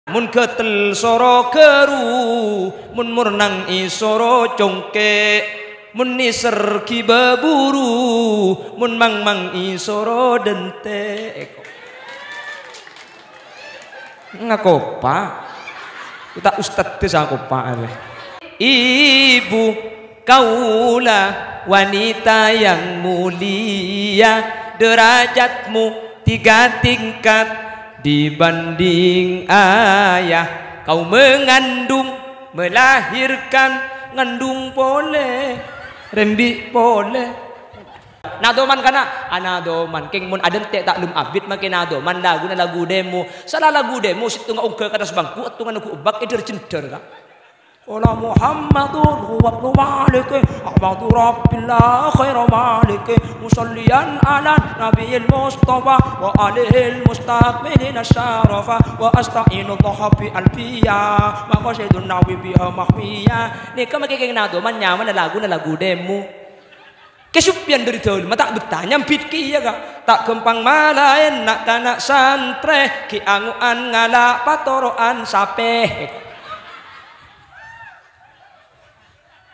mun ketel soro keru mun murnang isoro congke mun niser ki baburu mun mang isoro dente ngakopa kita ustad desa kopa ibu kaulah wanita yang mulia derajatmu 3 tingkat dibanding ayah. Kau mengandung melahirkan ngandung boleh rembi boleh nadoman kana anadoman king mun aden te tak lum abit makin nadoman lagu na lagu demo salah lagu demo situ nga ungke kadas bangku atu nga nagu ubak eder cender ka Ola Muhammadun huwa ibnu Malik Ahmadu Rabbillah khairu Malik musalliyan ala nabiyil Mustafa wa alihil mustaqbilin asyarafa wa asta'inu dhahabi alfiya maqasidun nawi biha mahmiya nika makikeng nadoman nyaman na lagu demo kesupian dari dahulu mata bertanya pitki ya kak tak gempang malain nak tanak santre ki anguan ngala patoroan sape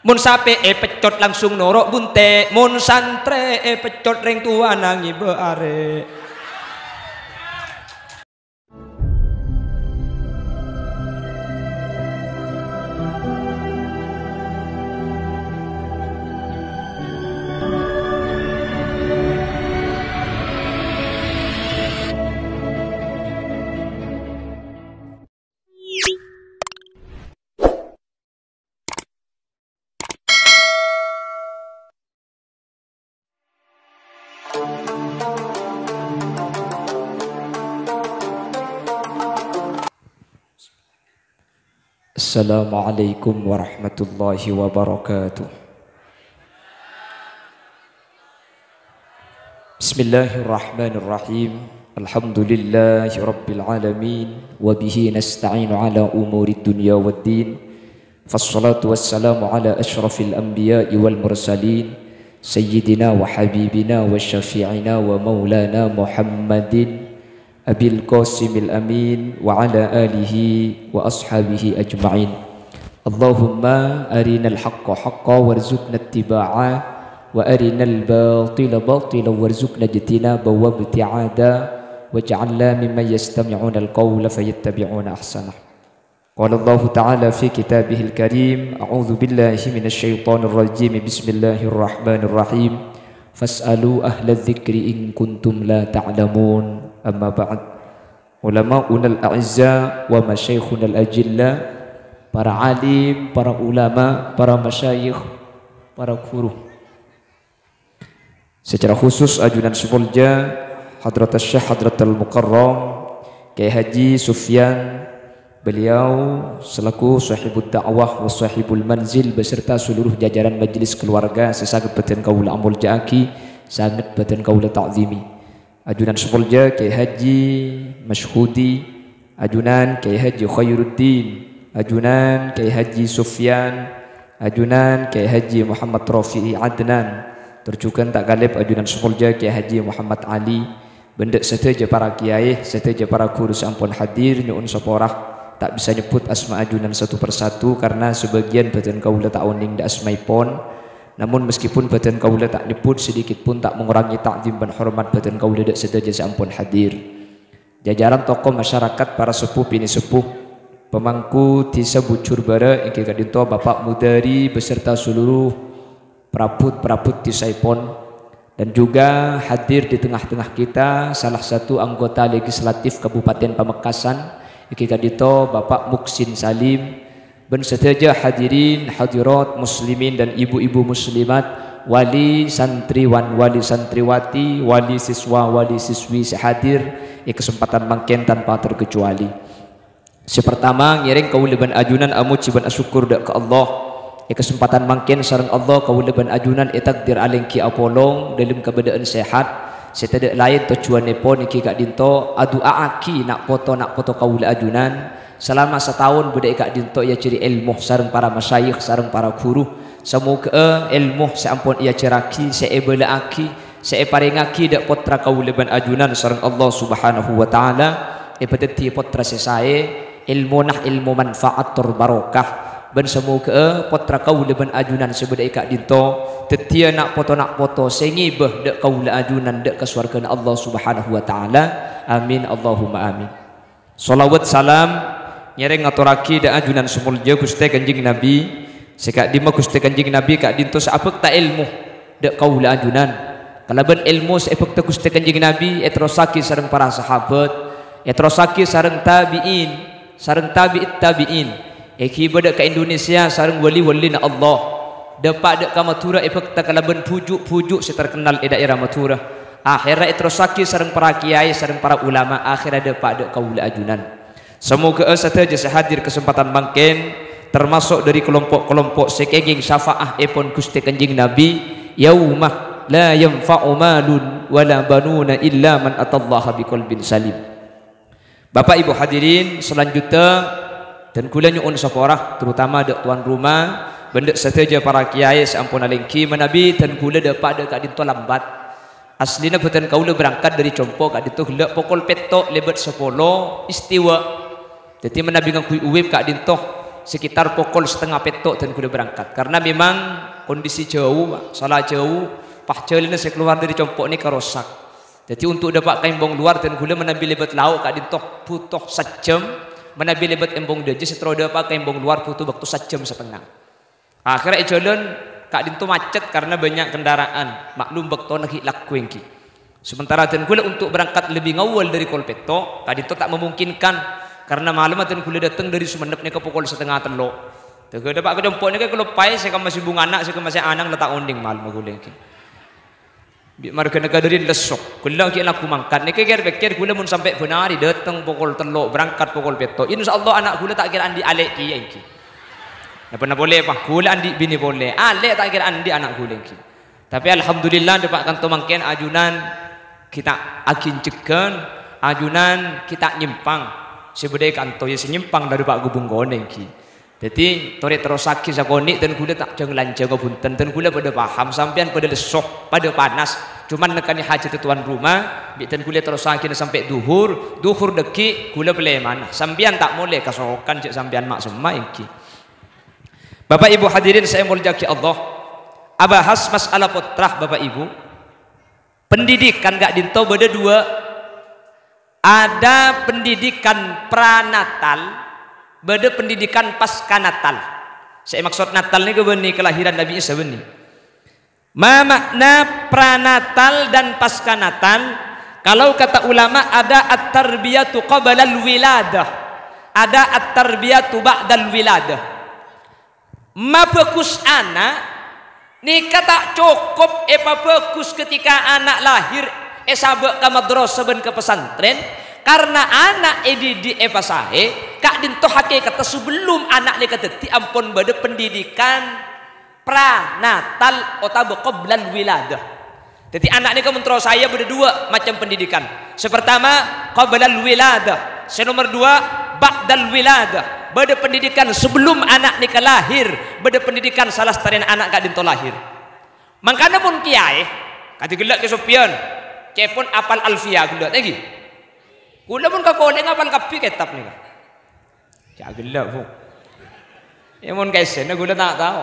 mun sape pecot langsung norok bunte mun santre pecot reng tua nangi beare Assalamualaikum warahmatullahi wabarakatuh. Bismillahirrahmanirrahim. Alhamdulillahi rabbil alamin wa bihi nasta'inu ala umuri dunya waddin. Fassalatu wassalamu ala asyrafil anbiya'i wal mursalin sayyidina wa habibina wa syafi'ina wa maulana Muhammadin Abil Qasimil Amin wa ala alihi wa ashabihi ajma'in. Allahumma arinal haqqa haqqa warzuqna ittiba'a wa arinal batila batila warzuqna ijtinaba wa ibti'ada waj'alna mimman yastami'una al-qawla fayattabi'una ahsanah. Qala Allah ta'ala fi kitabihil karim a'udzu billahi minasy syaithanir rajim bismillahirrahmanirrahim fas'alu ahla dzikri in kuntum la ta'lamun. Amma ba'd. Ulama'unal a'izza wa masyayikhunal ajilla, para alim, para ulama, para masyayikh, para guru. Secara khusus ajunan Semulja Hadratus Syekh Hadratul Mukarram Kyai Haji Sufyan, beliau selaku sahibud da'wah wa sahibul manzil beserta seluruh jajaran majelis keluarga sesangat badan kaula amul ja'aki sangat badan kaula ta'zimi. Ajunan Semulja Kyai Haji Masyhudi, ajunan Kyai Haji Khairuddin, ajunan Kyai Haji Sufyan, ajunan Kyai Haji Muhammad Rafi'i Adnan, terjukan tak galib ajunan Semulja Kyai Haji Muhammad Ali, bendek seteja para kiai, seteja para guru sampun hadir nyuun seporah tak bisa nyebut asma ajunan satu persatu karena sebagian badan kaula tak uning da asmaipon. Namun meskipun badan kaula tak nyebut sedikit pun tak mengurangi takzim dan hormat badan kaula dak sedaja sampun hadir. Jajaran tokoh masyarakat, para sepuh bini sepuh, pemangku desa Bucur Bara ingkang kadinto Bapak Mudari beserta seluruh perabot desa Ipon, dan juga hadir di tengah-tengah kita salah satu anggota legislatif Kabupaten Pamekasan ingkang kadinto Bapak Muksin Salim. Ben sedaja hadirin hadirat muslimin dan ibu-ibu muslimat, wali santriwan, wali santriwati, wali siswa, wali siswi sehadir kesempatan mangken tanpa terkecuali. Sepertama ngiring kauliban ajunan amu ciban asyukur dak ke Allah kesempatan mangken sareng Allah kauliban ajunan takdir alengki apolong dalam keadaan sehat setedak lain tujuanipun iki gak dinto adu aaki nak foto kaula ajunan selama setahun budaya kak dinto ia ciri ilmu sareng para masyayikh sareng para guru. Semoga ilmu seampun ia ceraki seebelaaki seeparingaki dak potra kauliban ajunan sareng Allah Subhanahu wa taala epeteti potra sesae ilmu nah ilmu manfaat terbarokah ben semoga potra kaula ben ajunan sebedai kak dinto tetia nak foto sengibah dek kaula ajunan dek ke surga Allah Subhanahu wa taala. Amin Allahumma amin. Salawat salam nyereng ngaturaki da ajunan semulja Gusti Kanjeng Nabi sekak dima Gusti Kanjeng Nabi kak dinto saapek ta ilmu dek kaula ajunan kalaban ilmu saapek ta Gusti Kanjeng Nabi etrosaki sareng para sahabat etrosaki sareng tabiin sareng tabi'in eki badak ke Indonesia sareng wali-wali na Allah dapat dek ka Matura efek ta kalaban pujuk terkenal di daerah Matura akhirnya etrosaki sareng para kiai sareng para ulama akhirnya dapat dek kaula ajunan. Semoga saja sehadir kesempatan mangken termasuk dari kelompok-kelompok sekeging syafaah epon Gusti Kanjeng Nabi yaumah la yanfa'u malun wala banuna illa man atallaha biqalbin salim. Bapak Ibu hadirin selanjutnya dan kula nyuun saporah terutama dek tuan rumah bendek sateja para kiai sampun alengki menabi dan kula dapat dek kak dinto lambat aslina beten kaula berangkat dari Compo kak dinto gelak pokol petok lebat 10 istiwa jadi menabi ngakui uwib kak dinto sekitar pokol setengah petok dan kula berangkat karena memang kondisi jauh salah jauh pahjalina saya keluar dari Compo ini karosak jadi untuk dapat kaimbong luar dan kula menabi lebat lauk kak dinto butuh sejam menabi lebat embong deje setelah dapat kaimbong luar butuh waktu 1 jam setengah akhirnya jalan kak dinto macet karena banyak kendaraan maklum bakto lagi laku engki sementara dan kula untuk berangkat lebih ngawal dari Kolpeto kak dinto tak memungkinkan karena malam dan kula datang dari Sumenep ke pukul 2:30 tega dapat ke Compo ni ke kalau pai saya masih bunga anak saya masih anang letak onding malam kula engki bi marga negadarin lesok kula ki aku mangkat nek kira-kira kula mun sampai benari datang pukul 3 berangkat pukul 7 insyaallah anak kula tak kira andi alek ki engki ya pernah boleh apa kula andi bini boleh alek tak kira andi anak kula engki tapi alhamdulillah dapat kanto mangken ajunan kita akin cekan ajunan kita nyimpang sebedai kanto ya senyimpang dari Pak Gubung Goneng ki jadi tore terosaki sakoni dan kula tak jangan lancar bunten dan kula pada paham sampean pada lesok pada panas cuman nekani hajat tuan rumah dan kula terosaki sampai duhur deki kula beli mana sampean tak boleh kasokan cek sampean mak semua iki. Bapak Ibu hadirin saya muljaki Allah abahas masalah potrah Bapak Ibu pendidikan gak dinto beda dua ada pendidikan pranatal beda pendidikan pasca Natal. Saya maksud Natal ni ke kelahiran Nabi Isa benih. Ma makna pranatal dan pasca Natal? Kalau kata ulama ada at-tarbiyatu qabla al-wiladah, ada at-tarbiyatu ba'da al-wiladah. Ma fokus anak ni kata cukup epa fokus ketika anak lahir sabak ke madrasah ben ke pesantren karena anak di epasahe kak dinto hakikat sebelum anak ni keteti ampun bade pendidikan pranatal atau qabla wiladah. Jadi anak ni kementro saya bade dua macam pendidikan. Sepertama qabla wiladah, senomor dua ba'dal wiladah. Bade pendidikan sebelum anak ni lahir, bade pendidikan salah setarian anak kak dinto lahir. Mangkana pun kiai kata gelak ke Sopian, cepon apal alfiyah gelak lagi. Kula pun kakoleng apal kapi kitab ni. Ya gelap bu. Ya mun kaisen gula tak tahu.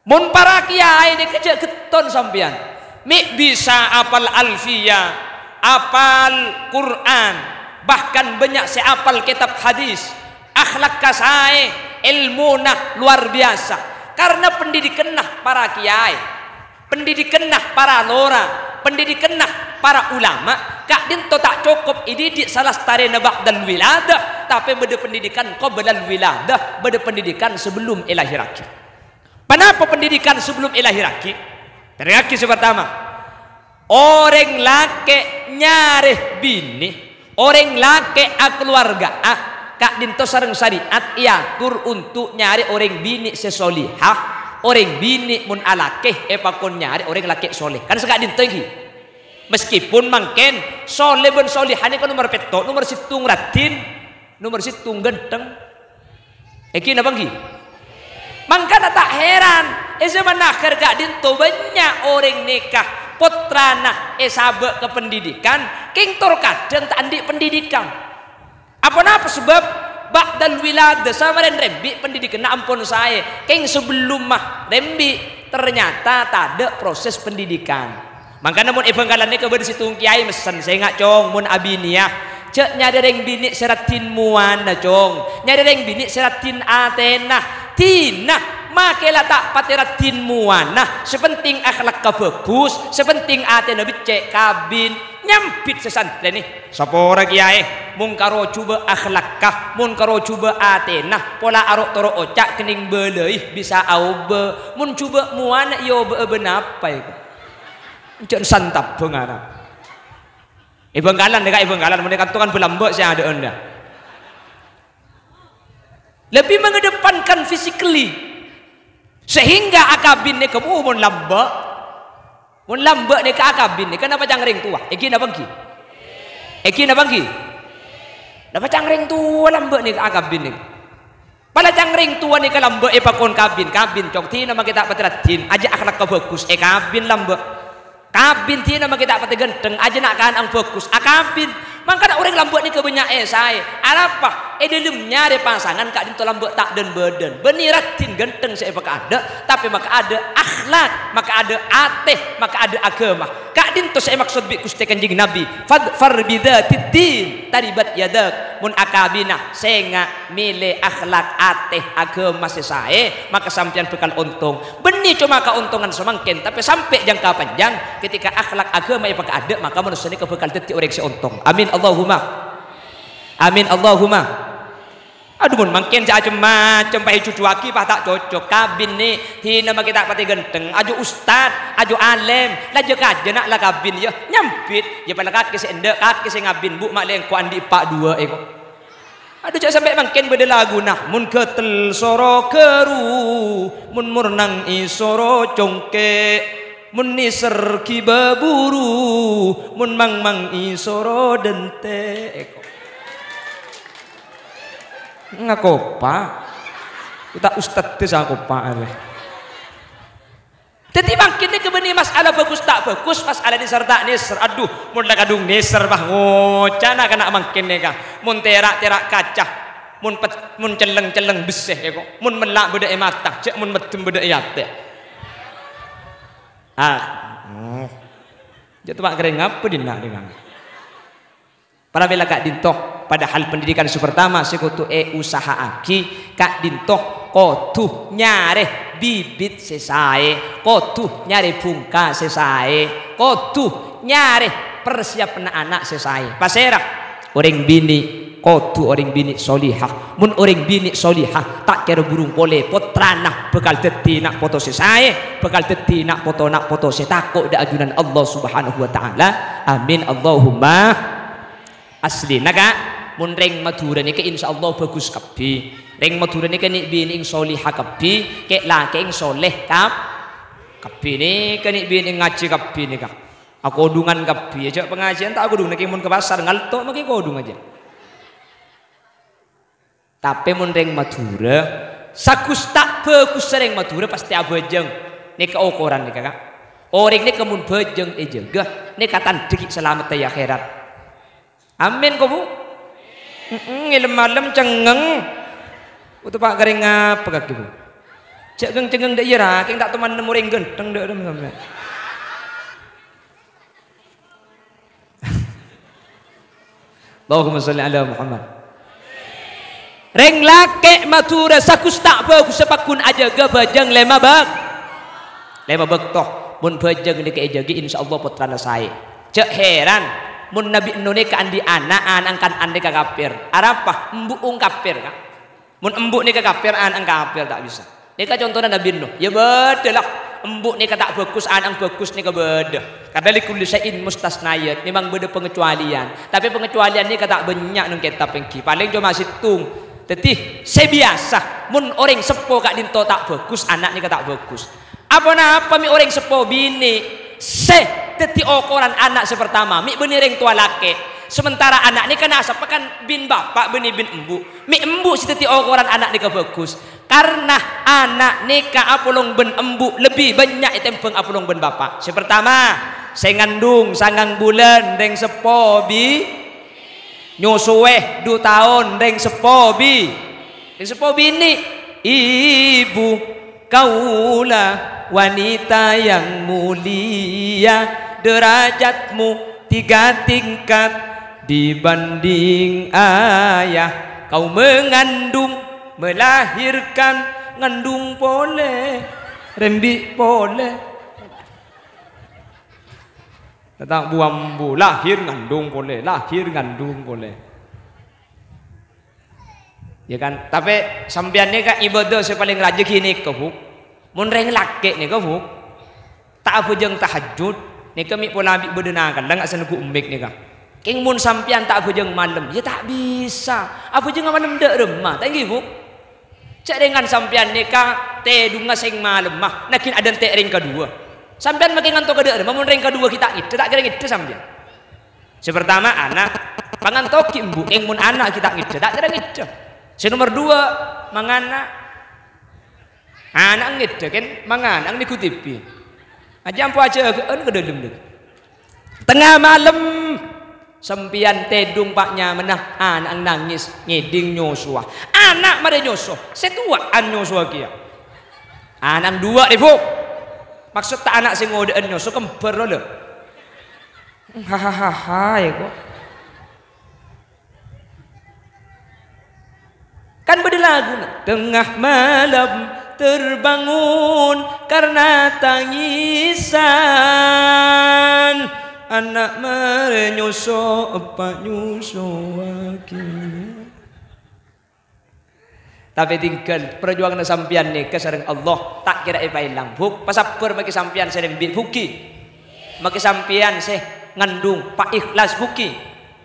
Mun para kiai ni kerja keton sampean. Mik bisa apal alfiyah, apal Quran, bahkan banyak seapal kitab hadis, akhlak kasai, ilmu nah luar biasa. Karena pendidikan nah para kiai, pendidikan nah para lora, pendidikan nah para ulama. Kak dinto tak cukup ini di salah setari nebak dan wiladah tapi beda pendidikan qabla wiladah beda pendidikan sebelum ilahiraki. Kenapa pendidikan sebelum ilahiraki? Teraki pertama orang laki nyareh bini orang laki keluarga kak dinto sareng syariat iatur untuk nyari orang bini sesolihah orang bini mun alakeh epakon nyari orang laki soleh kan sekak dinto iki meskipun mangken soleh ben solihan kan nomor petok nomor situng ratin nomor situng genteng iki napa nggih mangkana tak heran zaman akhir gak dinto banyak orang nikah putrana sabe ke pendidikan king tur kadang tak andik pendidikan apa sebab qabdal wilad sama rembi pendidikan ampun saya keng sebelum mah rembi ternyata tak ada proses pendidikan. Makanya mun ibanggalan ni keber situng kiai mesen saya nggak cong mun abiniah cek nyadering bini seratin muana cong nyadering bini seratin atena tina makelah tak patiratin muana sepenting akhlak ka bagus sepenting atena becek kabin nyampit sesantren nih sapora kiai mun karo coba akhlak kah mun karo coba atena pola arok toro ocak kening beleuih bisa aube mun coba muana yo benapa iku jangan santap bengarang ibanggalan dekat ibanggalan mereka tu kan belambak saya ada anda lebih mengedepankan physically sehingga akabin ni kamu mun lambak ni ke akabin ni kenapa cangring tua eki na bangki kenapa cangring tua lambak ni ke akabin ni pada cangring tua ni ke lambak pakon kabin cok tina kita patratin aja akhlak ka bagus kabin lambak kabin tina mah kita pati genteng aja nak kan ang fokus akabin mangkana orang lambut ni kebanyak saya apa dalam nyari pasangan kak dinto lambut tak dan badan beniratin genteng saya maka ada tapi maka ada akhlak maka ada ateh maka ada agama kak dinto saya maksud bi Gusti Kanjeng Nabi fadfar bidzatid din taribat yadak mun akabina saya nggak milih akhlak ateh agama saya maka sampean bekal untung benih cuma keuntungan semangkin tapi sampai jangka panjang ketika akhlak agama yang ada maka manusia ini kebekal detik orang seuntung amin Allahumma amin Allahumma aduh mun makin macam pakai cucu aki pak tak cocok kabin ni hina maki tak pati genteng aju ustad aju alem lajo kaja nak lah kabin ya nyampit ya pada kaki seendek kaki se ngabin bu mak leng ku andi pak dua eko aduh cak sampai makin beda lagu nah mun ketel soro keru mun murnang isoro congke mun niser ki baburu mun mang isoro dente eko ngakopa kita ustad tu sakopa ale jadi makin ni kebeni masalah bagus tak bagus masalah ni serta nisr aduh mun kadung nisr bah ngocana kana makin ni kah mun terak kaca mun celeng beseh eko mun melak beda mata cek mun metem beda yate jatuh pak kering apa dina dengan para bela kak dintoh pada hal pendidikan pertama sekutu usaha aki kak dintoh kotu nyare bibit sesae kotu nyare bungka sesae kotu nyare persiapan anak sesae pasera orang bini kotu orang bini solihah mun orang bini solihah tak kira burung pole potrana bekal deti nak foto sesae bekal deti nak foto setakok da ajunan Allah subhanahu wa ta'ala amin Allahumma asli naga mun reng madura ni ke insyaallah bagus kabeh reng madura ni ke nik bini solihah kabeh ke laki ing soleh kabeh ni ke nik bini ngaji kabeh ni kah aku odungan kabeh aja pengajian tak aku dung nek mun ke pasar ngaltok maki kodung aja tapi mun reng madura sagus tak bagus reng madura pasti abajeng ni ke ukuran ni kakak orang ni kemun bajeng jaga ni katan dikit selamat ya akhirat amin kau bu malam cengeng untuk pak garing apa kaki bu cengeng dak ira keng tak teman nemu ring genteng dak sampe Allahumma sholli ala Muhammad reng lake matura sakus tak bagus sepakun aja ga bajang lema bag toh mun bajang ni ke jagi insyaallah putrana saya cek heran mun nabi none ka andi anak angkan andi ka kafir arapa embuk kafir ka mun embuk ni ka kafir an kafir tak bisa ni ka contohna nabi nuh ya beda lah embuk ni ka tak bagus an bagus ni ka beda karena likulli syai'in mustasnayat memang beda pengecualian tapi pengecualian ni ka tak banyak nang kitab pengki paling cuma situng tetih sebiasa mun orang sepo kak dinto tak bagus anak ni ka tak bagus apa mi orang sepo bini teti ukuran anak sepertama mi benireng tua laki sementara anak ni kena asap kan bin bapak beni bin embu mi embu si teti ukuran anak ni bagus karena anak ni ka apulong ben embu lebih banyak itempeng apulong ben bapak sepertama saya ngandung sangang bulan reng sepo bi nyusueh 2 tahun reng sepo bi Sepo bini, ibu kaulah wanita yang mulia, derajatmu 3 tingkat dibanding ayah. Kau mengandung, melahirkan, ngandung boleh, rembik boleh. Datang buambu, lahir ngandung boleh, lahir ngandung boleh. Ya kan, tapi sampean ni kan ibadah saya paling rajin ni ke bu, mun reng laki ni ke bu, tak apa jeng tahajud, ni kami pola ambil berdenakan, lang asal nuku umbek ni kan, keng mun sampean tak apa jeng malam, ya tak bisa, apa jeng malam dek remah, tak bu, cak dengan sampean ni kan, teh dunga seng malam mah, nakin ada teh ring kedua, sampean makin ngantuk ke dek remah, mun ring kedua kita itu, tak kira itu sampean, sepertama anak, pangantok kimbu, keng mun anak kita itu, tak kira itu. Nomor 2 mangana anak ngit kan mangana ang nikutipi aja ampu aja ke dalam deh tengah malam sempian tedung paknya menah anak nangis ngeding nyosua anak mare nyoso setua an nyosua kia anak 2 ibu maksud tak anak sing ngodean nyoso kembar lo hahaha ya kok kan berlagu tengah malam terbangun karena tangisan anak menyuso apa nyuso akhirnya. Tapi tinggal perjuangan sampian nih kesareng Allah tak kira ipa hilang buk pasapur bagi sampian sering buki bagi sampian seh ngandung pak ikhlas buki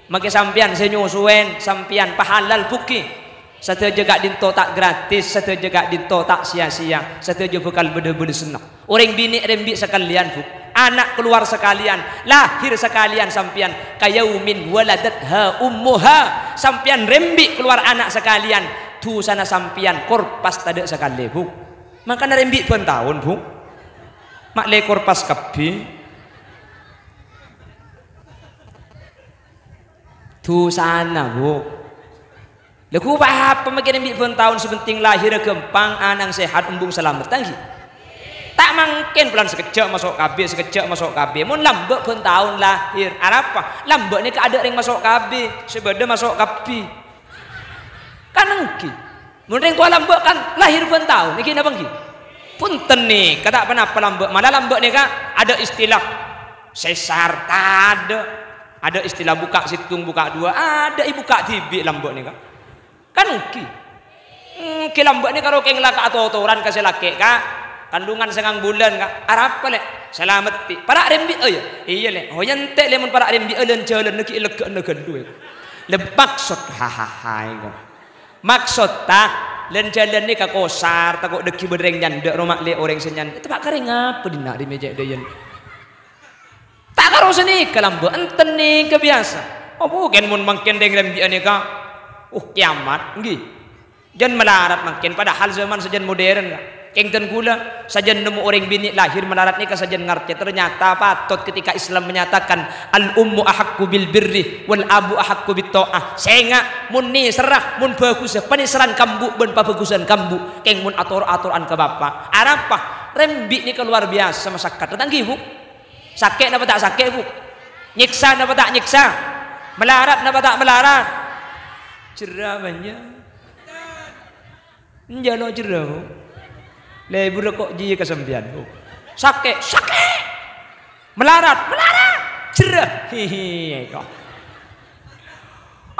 bagi sampian seh nyusuen sampian pahalal buki. Satu jaga dinto tak gratis, satu jaga dinto tak sia-sia, satu jaga bekal beda-beda senang. Orang bini rembik sekalian bu, anak keluar sekalian, lahir sekalian sampian. Kayaumin waladatha ummuha, sampian rembik keluar anak sekalian. Tu sana sampian korpas tade sekali bu. Makanya rembik pun tahun bu, mak le korpas kapi. Tu sana bu. Laku apa makin ambil pun tahun sebenting lahir gempang anang sehat umbung selamat tanggi tak mungkin pelan sekejap masuk KB sekejap masuk KB mun lambek pun tahun lahir apa lambek ni keada ring masuk KB sebeda masuk KB kan engki mun ring tua lambek kan lahir pun tahun ni kena bangki punten ni kata apa lambek malah lambek ni kan ada istilah sesar tak ada istilah buka situng buka 2 ada ibu buka tibik lambek ni kan kan ki lambak ni karo keng laka atau otoran kasih laki kak kandungan sengang bulan kak arapa le selamat ti para rembi iya le oh yang te lemon para rembi elen jalan neki lega negendu le maksud hahaha maksud ta len jalan ni kakosar takut deki bereng nyanda rumah le orang senyan itu pak kering apa dina di meja dayan tak karo seni kelambak enten ni kebiasa oh bukan mun mangken deng rembi ni kak kiamat nggih jan melarat makin padahal zaman sajan modern kengten kula sajan nemu orang bini lahir melarat ni sajan ngerti ternyata patut ketika Islam menyatakan al ummu ahaqqu bil birri wal abu ahaqqu bit taah sehingga mun ni serah mun bagus peniseran kambu ben pabagusan kambu keng mun atur-aturan ke bapak arapa rembi ni keluar biasa masyarakat datang nggih Bu sakit napa tak sakit Bu nyiksa napa tak nyiksa melarat napa tak melarat cerah banyak njano cerah bu lebur kok ji kesempian bu sakit melarat cerah hihi kok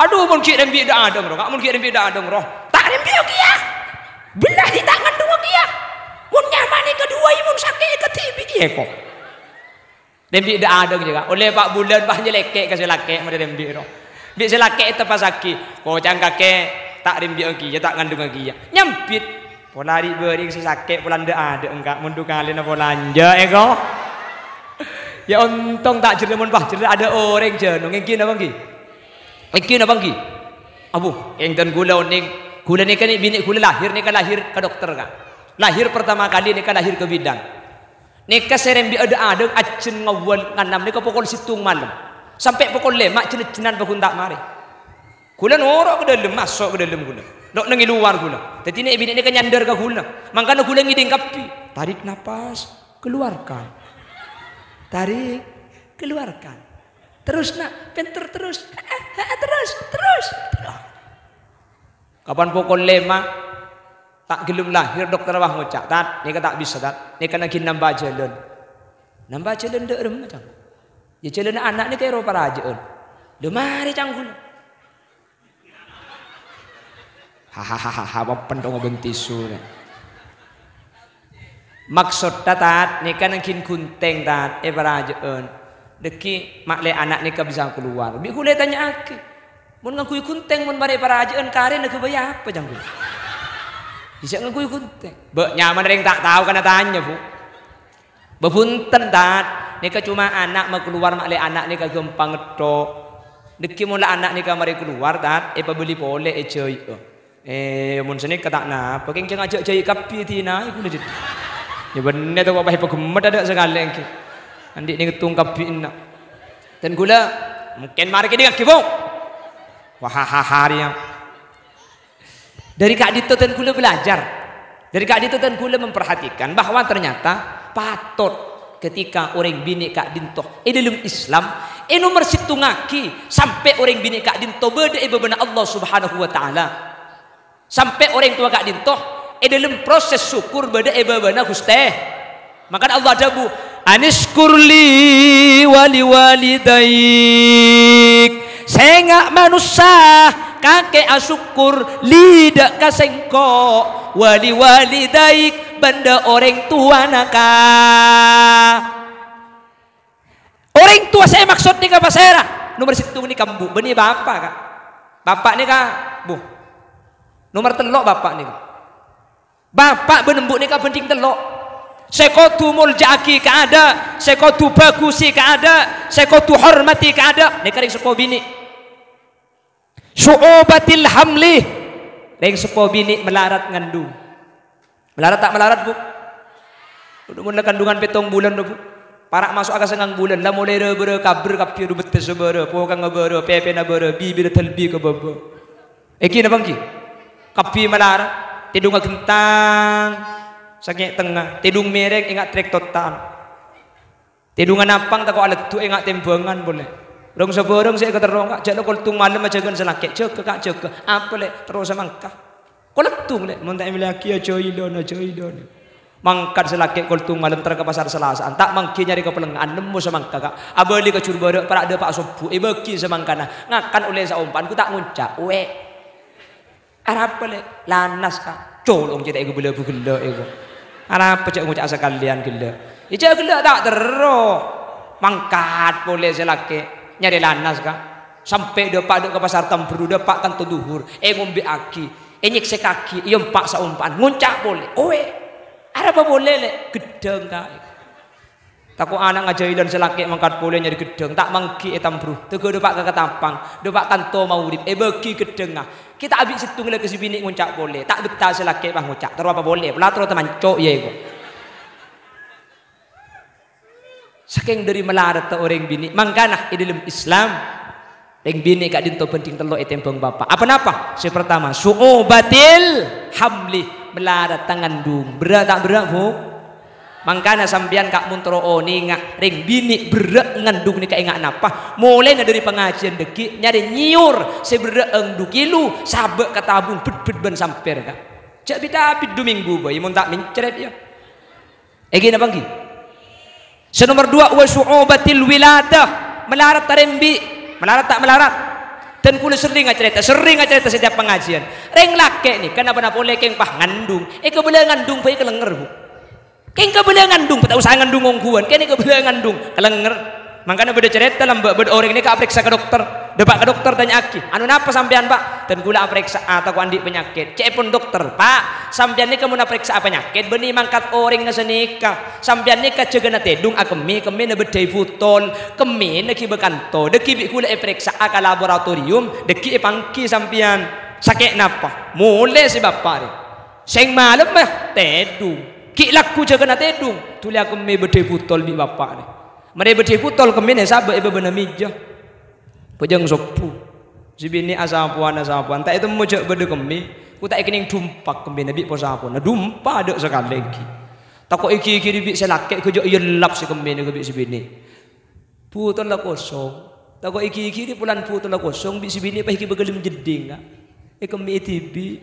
aduh mun ki rembi dak adong roh kak mun ki rembi dak adong roh tak rembi yo kia belah di tangan dua kia mun nyamane kedua mun sakit ketibi kia kok rembi dak adong juga oleh Pak Bulan bah nyelekek kasih laki mari rembi roh bi selake itu pasaki kocang kakek tak rimbi lagi ya tak ngandung lagi ya nyampit pola di beri si sakit pola ndak ada enggak mundur kali na pola anja ego ya untung tak cerita mun bah cerita ada orang jenuh ngin apa ngi ngin apa ngi abu engdan gula ni kan bini gula lahir ke dokter kan lahir pertama kali ni kan lahir ke bidan ni ka serembi ada acen ngawal nganam ni ka pokok situng malam sampai pukul 5 cenet-cenan bakun tak mari. Kula norok ke dalam masuk ke dalam kula. Dok nengi luar gula. Jadi ini bini ini kan nyandar ke gula. Makanya gula ngiding kapi. Tarik napas, keluarkan. Tarik, keluarkan. Terus nak, pinter terus. Terus. Kapan pokok lema tak gelum lahir dokter wah ngucap tat ni tak bisa tat ni kena kin nambah jalan dek rem macam ya jalan anak ni kayak ropa rajaan de mari cangkul hahaha apa dong bentisu maksud tat ni kena kin kunteng tat parajaan deki mak le anak ni ka bisa keluar bi kule tanya aki mun ngakui kunteng mun bare parajaan kare nak bayar apa cangkul bisa ngakui kunteng. Nyaman ring tak tahu karena tanya bu. Bepunten tat. Nika cuma anak mau keluar mak le anak nika gampang ngetok. Deki mula anak nika mari keluar tat. Beli pole cuy. Mun sini kata na. Pakai ceng ajak cuy kapi tina. Iku legit. Ya bener tu apa pegemet ada sekali engke. Andi ni ngetung kapi nak. Dan gula mungkin mari kita kaki bu. Wah yang. Dari Kak Dito dan Gula belajar. Dari Kak Dito dan Gula memperhatikan bahwa ternyata patut ketika orang bini Kak Dinto dalam Islam nomor situ ngaki sampai orang bini Kak Dinto beda bebenah Allah Subhanahu wa taala. Sampai orang tua Kak Dinto dalam proses syukur beda bebenah Gusti. Maka Allah dabu aniskurli wali walidaik. Sengak manusia kakek asyukur lidak kasengko wali walidaik benda orang tua naka orang tua saya maksud ni apa saya nomor situ ni kambu beni bapak kak bapak ni kak bu nomor telok bapak ni bapak benembuk ni kak penting telok sekotu muljaki ka ada sekotu bagusi ka ada sekotu hormati ka ada ni karing sekolah bini su'ubatil hamli ring sepo bini melarat ngandung melarat tak melarat bu udah mulai kandungan petong bulan bu parak masuk agak sengang bulan lah mulai bere kabur kapi udah betes sebere pokang ngebere pepe nabere bibir telbi ke bebe eki na bangki kapi melarat tidung gentang sakit tengah tidung merek ingat trek total tidungan apang tak kau alat tu ingat tembangan boleh rong seborong saya keterong kak jalo koltung malam aja kan selakek cek kak cek apa le terus mangkah koltung le montai milaki aja idon mangkat selakek koltung malam ter ke pasar Selasa tak mangki nyari ke pelengan nemu semangka kak abali ke curbara para ada pak sopu beki semangkana ngakan oleh saumpan ku tak nguncak we apa le lanas kak colong cetak iku bela bugela iku apa cek nguncak sekalian gela ija gela tak terus mangkat boleh selakek nyari lanas kak sampai depak ke pasar Tamburu depak kan tuduhur ngombe aki nyekse kaki pak saumpan nguncak boleh oe ada apa boleh le gedeng kak takut anak ngajailan selaki mangkat boleh nyari gedeng tak mangki Tamburu tege depak ke Ketapang depak kanto maurib bagi gedeng kita abis situ ngele ke si bini nguncak boleh tak betah selaki bang nguncak terus apa boleh pelatro teman cok ya iku saking dari melarat orang bini mangkana di dalam Islam yang bini Kak Dinto penting telok tembang bapak apa napa si pertama su'ubatil hamli melarat tangan dung berat tak berat bu mangkana sambian Kak Muntro oni ngak ring bini berat ngandung ni kak ingat napa mulai dari pengajian deki nyari nyiur si berat engdu kilu sabek katabung bed ban samper kak cak bita abid 2 minggu boy mun tak mencret ya gini bangki senomor 2 wa su'ubatil wiladah melarat tarembi melarat tak melarat dan kula sering cerita setiap pengajian reng laki nih kenapa boleh keng pah ngandung kebelah ngandung bae kelenger bu keng kebelah ngandung tak usah ngandung ngongguan kene kebelah ngandung kelenger makanya beda cerita lah mbak beda orang ini ke periksa ke dokter depak ke dokter tanya aki anu napa sampean pak dan gula periksa atau andi penyakit cek pun dokter pak sampean ini kamu periksa penyakit benih mangkat orang ngesenika sampean ini kecegana tedung kemi na bedai butol kemi na kibakanto deki gula periksa ke laboratorium deki pangki sampean sakit napa mulai si bapak ni seng malam mah tedung ki laku jegana tedung tulia kemi bedai butol bi bapak ni mereka bedai butol kemi na sabak iba benamija pejang sopu si bini asapuan tak itu mujak beda kemi ku tak kening dumpak kembali nabi posapun nah dumpa ada sekali lagi takut iki bibi selakek kerja yelap si kembali ke bibi bini putar lah kosong takut iki di pulan putar lah kosong bibi bini pahiki begalim jeding kembali tibi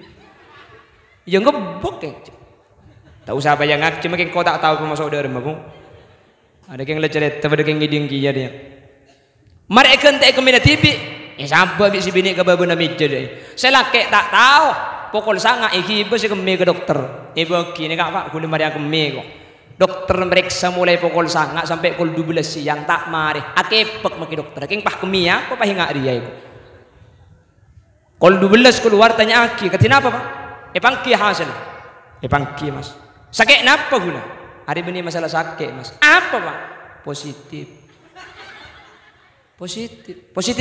yang ngebok tak usah bayang cuma kau tak tahu pemasuk dari mabu ada yang lecet tapi ada yang ngiding kia dia mereka tak kembali tibi sampai bibi bini ke babu nami jadi selakek tak tahu pokok sangat iki ibu si kembali ke dokter ibu kini kak pak kulit mari kembali kok dokter meriksa mulai pukul sangat sampai pukul 12 siang tak mari akepek maki dokter king pah kemia apa pah ingat dia itu pukul 12 keluar tanya aki katina apa pak pangki hasil pangki mas sakit napa guna hari ini masalah sakit mas apa pak positif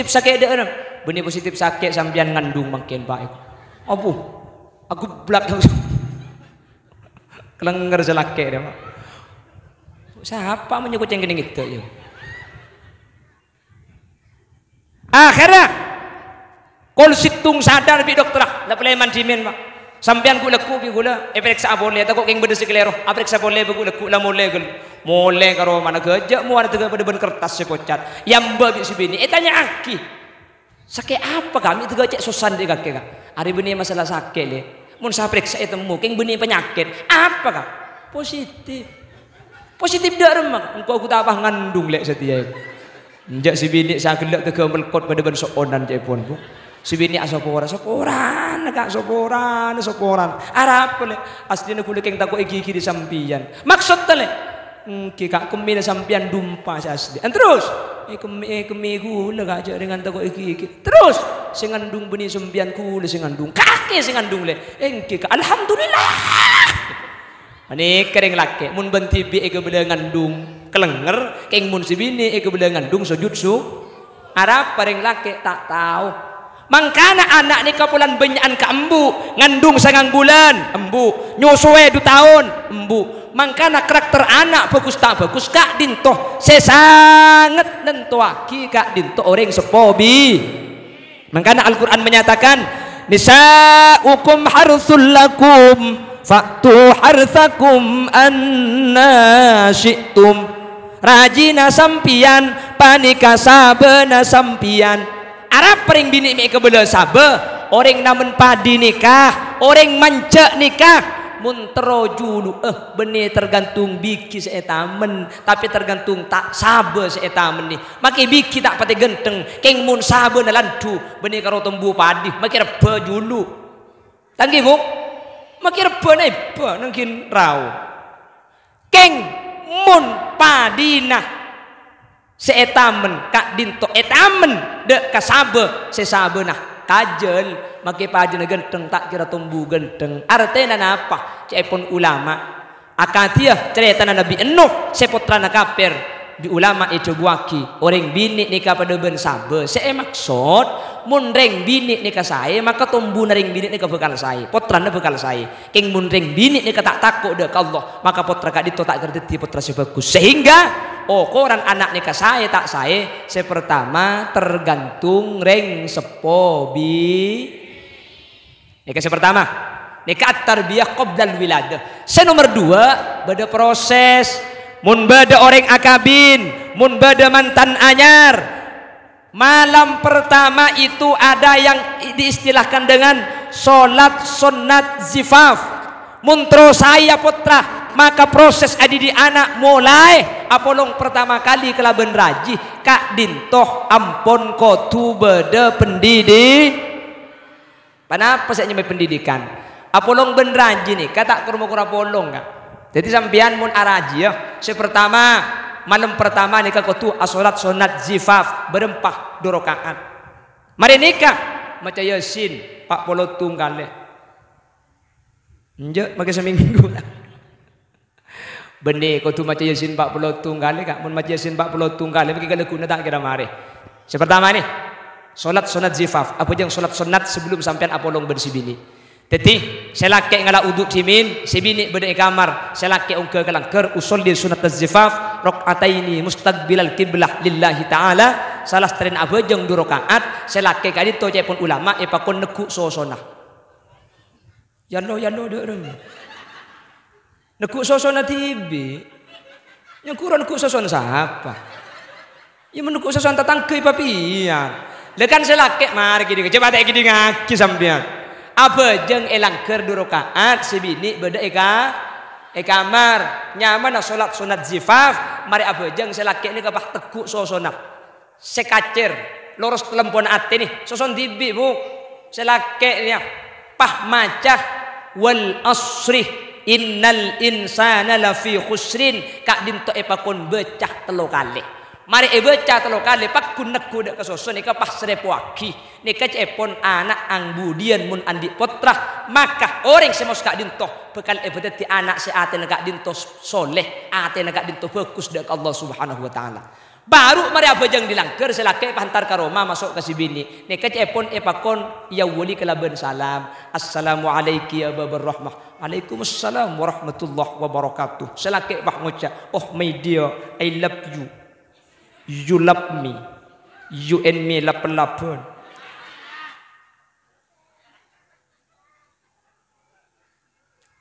sakit ada benih positif sakit sambian ngandung makin baik apa aku belak langsung kelengger selake dia pak siapa menyebut yang gini gitu ya akhirnya kol situng sadar bi dokter lah peleman dimin pak sampean ku leku bi gula periksa boleh takut keng bedesi kelero periksa boleh beku leku lah mulai karo mana kerja mu ada tiga pada kertas sepocat yang bagi si bini tanya aki sakit apa kami tiga cek susan di kaki kak hari bini masalah sakit le mun saya periksa itu mu keng bini penyakit apa kak positif dah remak engkau aku tak apa ngandung lek setia njak si bini saya gelak tiga melkot pada ben sokonan cek pun bu si bini soporan kak soporan arap le aslinya kulit keng takut iki di sampian maksud tele kak kemina sampian dumpa asli terus kemi gula kak cak dengan takut iki terus sing ngandung benih sampian kula sing ngandung kaki sing ngandung le kak alhamdulillah ani kering laki mun benti bi eke bela ngandung kelenger keng mun si bini eke bela ngandung sujud arab paring laki tak tahu mangkana anak ni kapulan benyaan ke embu ngandung sangang bulan embu nyusue 2 tahun embu mangkana karakter anak bagus tak bagus kak dintoh sesangat nentuaki kak dintoh orang sepobi mangkana Al-Quran menyatakan nisa'ukum harthul lakum fa'tu harthakum anna syi'tum rajina sampian panika sabena sampian Arab pering bini mereka bela sabe orang namun padi nikah orang mancak nikah muntero julu benih tergantung biki seetamen tapi tergantung tak sabe seetamen nih maki biki tak pati genteng keng mun sabe nalantu benih karo tumbuh padi maki rebe julu tanggi bu maki rebe naiba nangkin rau keng mun padi nah seetamen kak dinto etamen dek kasabe sesabe nah kajel make pajena genteng tak kira tumbuh genteng artena apa cepon ulama akatia cerita Nabi Nuh seputrana kafir di ulama itu buaki orang bini nikah pada ben sabe saya maksud mun reng bini nikah saya maka tumbuh ring bini nikah bekal saya putrana bekal saya king mun reng bini nikah tak takut dek Allah maka putra kak dito tak gerti putra sebagus sehingga koran anak nikah saya tak saya pertama tergantung reng sepobi nikah pertama nikah tarbiyah qoblal wiladah nomor 2 bada proses mun bada orang akabin mun bada mantan anyar malam pertama itu ada yang diistilahkan dengan sholat sunat zifaf muntro saya putra maka proses adi di anak mulai apolong pertama kali kelaben raji kak dintoh ampon kotu beda pendidik kenapa saya nyampe pendidikan apolong ben raji nih kata kurma-kurma polong kak jadi sampean mun araji ya pertama malam pertama nikah kotu asolat sunat zifaf berempah 2 rakaat mari nikah maca yasin 40 tunggal nje make seminggu bende kotu maca yasin 40 tunggal kak mun maca yasin 40 tunggal iki kalau guna tak kira mari pertama nih salat sunat zifaf apa yang salat sunat sebelum sampean apolong bersibini jadi selaki ngala uduk cimin sibini beda kamar selaki ungke kelangker usul di sunat zifaf rakaataini mustaqbilal qiblah lillahi taala salah tren abajeng 2 rakaat selaki kali to cepon ulama ipakon neku sosona Ya lo deh. Nekuk sosona tibi. Yang kurang nekuk sosona siapa? Ya menekuk soson tatangke papian. Lekan selakek mari gini. Coba tak gini ngaki sampean. Apa jeng elang ker 2 rakaat sebini beda kamar nyaman salat sunat zifaf mari apa jeng selakek ini kapah tekuk sosona sekacer lurus telempon ate nih soson tibi bu selakeknya pah macah wal asri innal insana lafi khusrin kak dinto epakon becah 3 kali mari becah 3 kali pak kunek kuda kesoson nika pas serepoaki nika cepon anak ang budian mun andi potrah maka orang semos kak dinto bekal ebedati anak seate kak dinto soleh ate kak dinto bagus dak Allah Subhanahu wa taala baru mari abajang dilangker selake pantar karoma masuk ke si bini nika cepon epakon ya wali kelaban salam assalamu alayki ya babar rahmah waalaikumsalam warahmatullahi wabarakatuh selake bah ngucap oh my dear I love you. You love me, you and me lapan-lapan.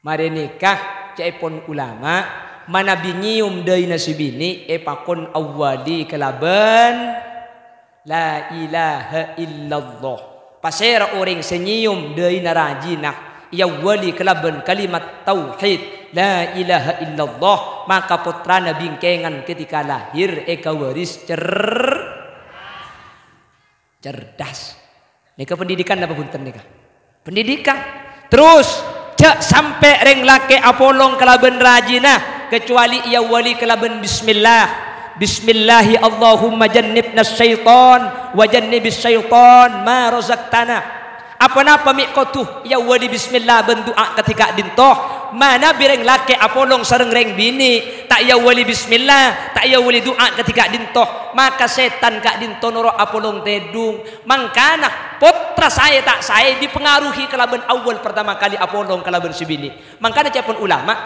Mari nikah caipon ulama mana binyium deui nasibini epakon awali kelaban la ilaha illallah. Pasera orang senyium deui narajinah ya wali kelaban kalimat tauhid la ilaha illallah maka putrana bingkengan ketika lahir eka waris cerdas nika pendidikan apa punten nika pendidikan terus cek sampai reng lake apolong kelaben rajinah kecuali ia wali kelaben bismillahi Allahumma jannibna syaitan wa jannibis syaitan ma razaqtana apa-apa mikotuh ya wali bismillah bendoa ketika dintoh mana bireng laki apolong sareng reng bini tak ya wali bismillah tak ya wali doa ketika dintoh maka setan kak dintoh noro apolong tedung mangkana putra saya tak saya dipengaruhi kelaban awal pertama kali apolong kelaban si bini mangkana cepon ulama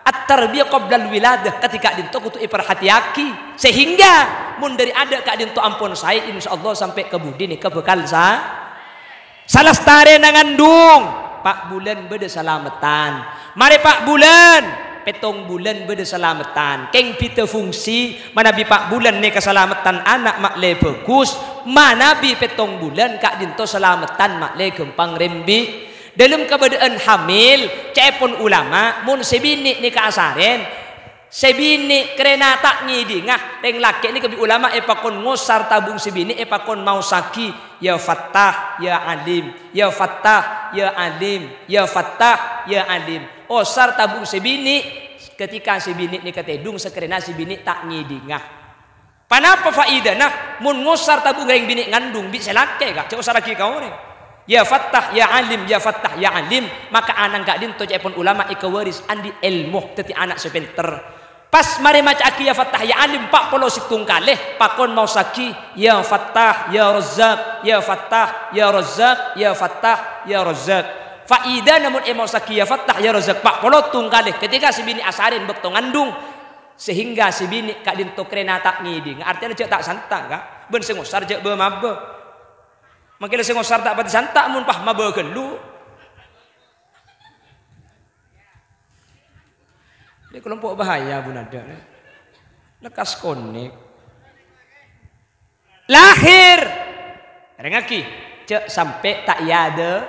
at-tarbiyah qoblal wiladah ketika dintoh kutu iperhatiaki sehingga mun dari ada kak dintoh ampun saya insyaallah sampai ke budi nih ke bekal salah stare nangandung Pak Bulan beda selamatan mari Pak Bulan petong bulan beda selamatan keng pita fungsi mana bi Pak Bulan nih keselamatan anak mak le bagus mana bi petong bulan kak dinto selamatan mak le gempang rembi dalam keadaan hamil cepon ulama mun sebini nih keasaren sebini kerena tak ngidingah reng laki ini kebi ulama epakon ngosar tabung sebini epakon mau saki ya fattah ya alim ya fattah ya alim ya fattah ya alim osar tabung sebini ketika sebini ini ketedung sekerena sebini tak ngidingah panapa faidana mun ngosar tabung reng bini ngandung bi selake kak cek osar lagi kau nih ya fattah ya alim ya fattah ya alim maka anak kak dinto cepon ulama ikawaris andi ilmu teti anak sepenter pas mari maca aki ya fattah ya alim pak polo situng kalih pakon mau saki ya fattah ya razzaq ya fattah ya razzaq ya fattah ya razzaq faida namun mau saki ya fattah ya razzaq pak polo tung kalih ketika si bini asarin bekto ngandung sehingga si bini kak dinto krena tak ngiding artinya cek tak santak kak ben sengosar cek be mabe makile sengosar tak pati santak mun pah mabe gelu ini kelompok bahaya bu nada lekas konek lahir rengaki cek sampai tak ada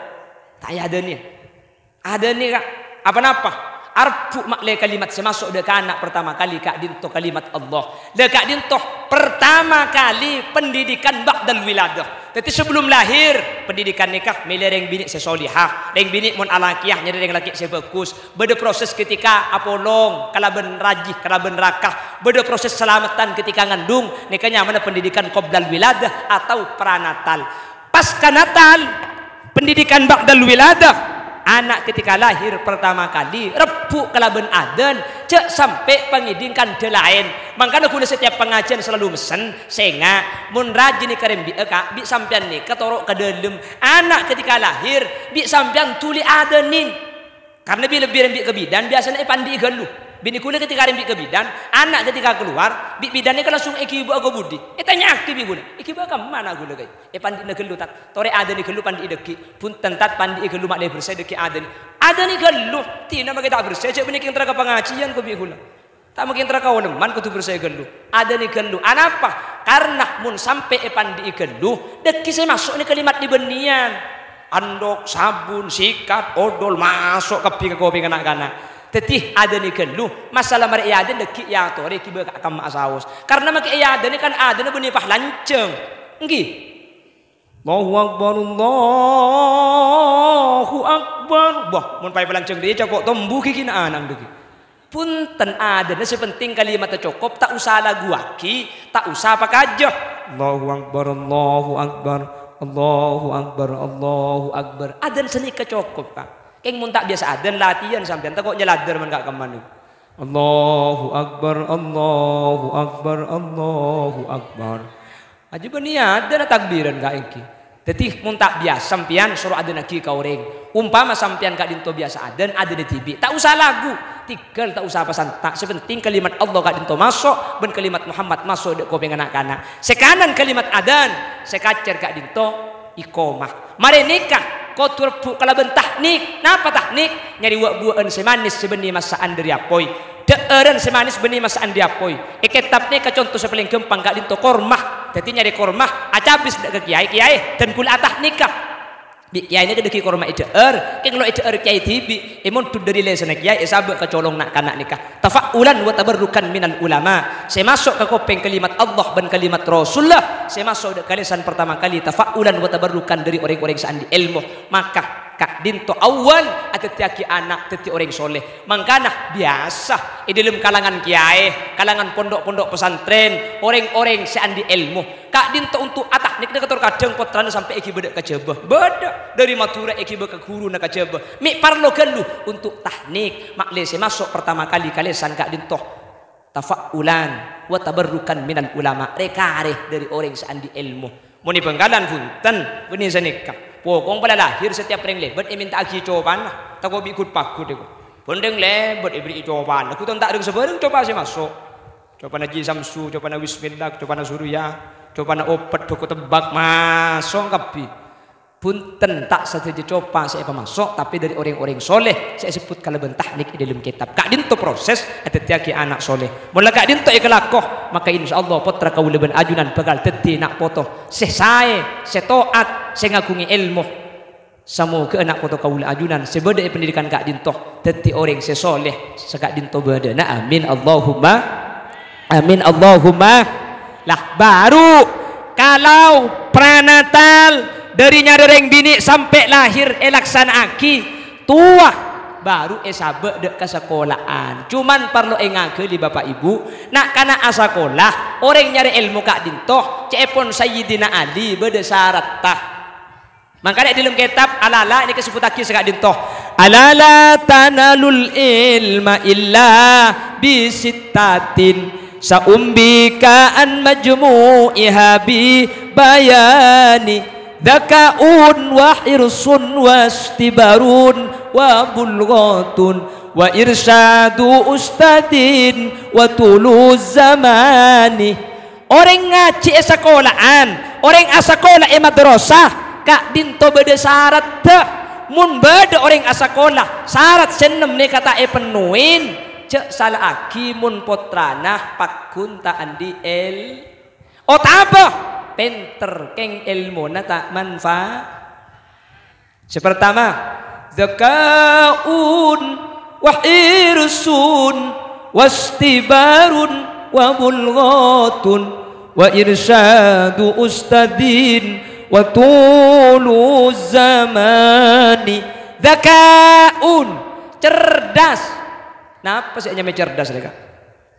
nih kak apa-apa arpu makle kalimat semasuk dek anak pertama kali kak dinto kalimat Allah dek kak dinto pertama kali pendidikan ba'dal wiladah jadi sebelum lahir pendidikan nikah milih reng bini sesolihah reng bini mun alakiyah nyari reng laki sebagus beda proses ketika apolong kalaben rajih kalaben rakah beda proses selamatan ketika ngandung nikahnya mana pendidikan qoblal wiladah atau pranatal pasca natal pendidikan ba'dal wiladah anak ketika lahir pertama kali repu kalaben aden cek sampai pengidingkan delain makanya kudu setiap pengajian selalu mesen sehingga mun rajin karem bi kak bi sampean nih ketorok ke dalam anak ketika lahir bi sampean tuli adenin karena bi lebih rembi ke bidan biasanya pandi gelu Bini kula ketika rimbi ke bidan, anak ketika keluar, bidannya kan langsung iki ibu aku budi. Tanya aki bi guna. Iki ibu kamu mana guna kai? Pandi na gelu tak. Tore ada ni gelu pandi deki. Pun tentat pandi gelu mak le bersih deki ada ni. Ada ni gelu. Tina mak kita bersih. Cek bini kita pengajian ko bi guna. Tak mungkin teraka waneman ko tu bersih gelu. Ada ni gelu. Anapa? Karena mun sampai pandi gelu, deki saya masuk ni kalimat di benian. Andok, sabun, sikat, odol masuk ke kopi kanak-kanak. Tetih ada ni kelu masalah mereka ada deki ya to reki be ka mak saus karena mak ada ni kan ada ni benih pah lanceng nggih Allahu akbar Allahu akbar bah mun pai lanceng dia cokok tombu kiki na anang deki punten ada ni sepenting kalimat cokop tak usah lagu aki tak usah apa kajo Allahu akbar Allahu akbar Allahu akbar Allahu akbar adan seni kecokop Pak. Keng mun tak biasa adan latihan sampean tak kok nyeladar man gak keman. Allahu akbar Allahu akbar Allahu akbar. Aja benia ada takbiran gak iki. Tetih mun tak biasa sampean suruh adan lagi ka urang. Umpama sampean gak dinto biasa adan ada di TV. Tak usah lagu, tinggal tak usah pesan tak sepenting kalimat Allah gak dinto masuk ben kalimat Muhammad masuk dek kopeng anak-anak. Sekanan kalimat adan, sekacer gak dinto iqomah. Mari nikah kotor kalau bentah nik, napa tahnik nyari buan semanis sebeni masaan dari apoi, deeren semanis beni masaan dari apoi. Kitab ni contoh sepaling gampang gak dinto kormah, jadi nyari kormah, acabis ke kiai dan kul atah nikah. Di kiai ni kedeki kormah ideer, keng lo ideer kiai tibi, emon tu dari lesana kiai sabak kecolong nak kanak nikah. Tafaulan wa tabarrukan minal ulama. Saya masuk ke kopeng kalimat Allah dan kalimat Rasulullah. Saya masuk ke kalisan pertama kali tafaulan wa tabarrukan dari orang-orang seandi ilmu. Maka kak dinto awal atau tiaki anak teti orang soleh. Mangkana biasa di dalam kalangan kiai, kalangan pondok-pondok pesantren, orang-orang seandi ilmu. Kak dinto untuk atah nik dekat kadang potran sampai iki bedek kejebah. Beda dari Madura iki be ke guru nak kejebah. Mi parlo gelu untuk tahnik. Maklese masuk pertama kali kalesan kak dinto tafaulan wa tabarrukan minal ulama. Rekare dari orang seandi ilmu. Muni bengkalan punten beni senikah. Pokong pada lahir setiap orang lebat minta agi cobaan lah. Tak kau ikut pakut itu. Pendeng lebat ibri cobaan. Aku tak ada sebarang coba saya masuk. Coba na Samsu, coba na Wismillah, coba na Surya, coba na opat doko tebak masuk kapi. Punten tak saja coba saya masuk tapi dari orang-orang soleh saya sebut kalau bentah nik di dalam kitab. Kak dinto proses ada tiaki anak soleh. Mula kak dinto ikhlakoh maka insyaallah putra kau leben ajunan bakal teti nak foto. Saya toat saya ngagungi ilmu. Samo ke anak foto kau ajunan sebeda pendidikan kak dinto teti orang sesoleh sekak dinto beda. Nah amin Allahumma amin Allahumma. Lah baru kalau pranatal dari nyadereng bini sampai lahir laksana aki tua baru sabe dek ke sekolahan cuman perlu engake di bapak ibu nak kana asakolah orang nyari ilmu kak dintoh cepon Sayyidina Ali beda syarat tah makanya di dalam kitab alala ini kesebut aki sekak dintoh alala tanalul ilma illa bisittatin saumbika an majmu'iha bi bayani Dzakaun wa hirsun wa istibarun wa bulghatun wa irsyadu ustadin wa tuluz zamani. Orang ngaji sekolahan, orang asakola madrasah, kak dinto beda syarat teh. Mun beda orang asakola, syarat senem nih kata penuhin. Cek salah aki mun potrana pakun ta andi el. Ot apa? Penter keng ilmu nata manfaat. Sepertama zakaun wa irsun wastibarun wa bulghatun wa irsyadu ustadin wa tulu zamani. Zakaun cerdas. Napa sih nyame cerdas mereka?